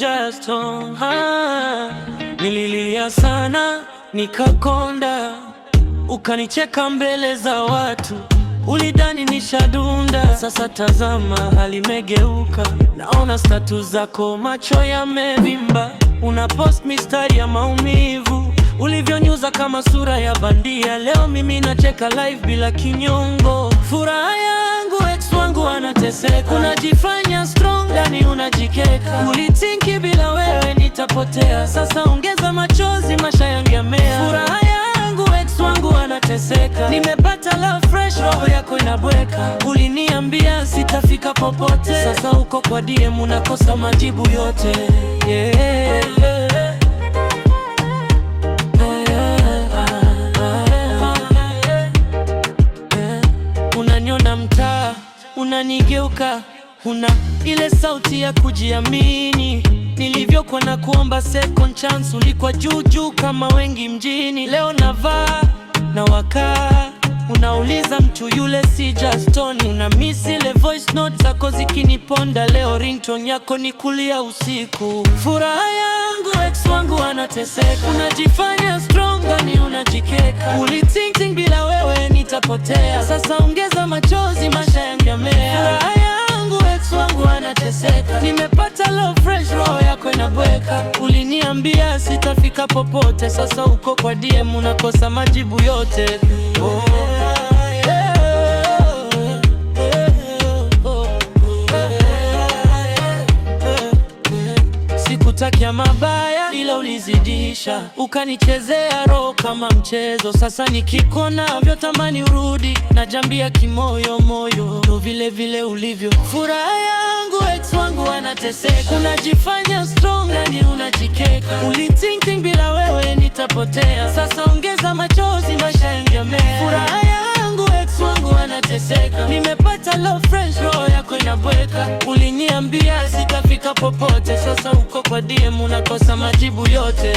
Juston. Nililia sana nikakonda, ukanicheka mbele za watu, ulidhani nishadunda. Sasa tazama hali imegeuka, naona status zako macho yamevimba, unapost mistari ya maumivu, ulivyonyuza kama sura ya bandia. Leo mimi nacheka live bila kinyongo, furaha yangu ex wangu anateseka, unajifanya strong ndani unajikeka, ulitinki bila wewe nitapotea. Sasa ongeza machozi, maisha yangu yamea, furaha yangu ex wangu anateseka, nimepata love fresh, roho yako inabweka, uliniambia sitafika popote. Sasa uko kwa DM unakosa majibu yote, yeah. Unaniona mtaa, unanigeuka, huna ile sauti ya kujiamini. Nilivyokuwa na kuomba second chance, ulikuwa juu juu kama wengi mjini. Leo navaa na wakaa, unauliza mtu yule si Juston. Una miss ile voice note zako zikiniponda, leo ringtone yako ni kulia usiku. Furaha yangu ex wangu anateseka, unajifanya strong ndani unajikeka, ulitinking bila wewe nitapotea. Sasa ongeza machozi, maisha yangu yamea, furaha yangu ex wangu anateseka, nimepata love fresh, roho yako inabweka, uliniambia sitafika popote. Sasa uko kwa DM unakosa majibu yote, oh. Sikutakia mabaya ila ulizidisha, ukanichezea roho kama mchezo. Sasa nikikona vyotamani urudi, najambia kimoyo moyo ndo vile vile ulivyo. Furaha yangu ex wangu anateseka, unajifanya strong ndani unajikeka, ulitinking bila wewe nitapotea. Sasa ongeza machozi, maisha yangu yamea, furaha yangu ex wangu anateseka, nimepata love fresh, roho yako inabweka, uliniambia sitafika popote. Sasa uko kwa DM unakosa majibu yote,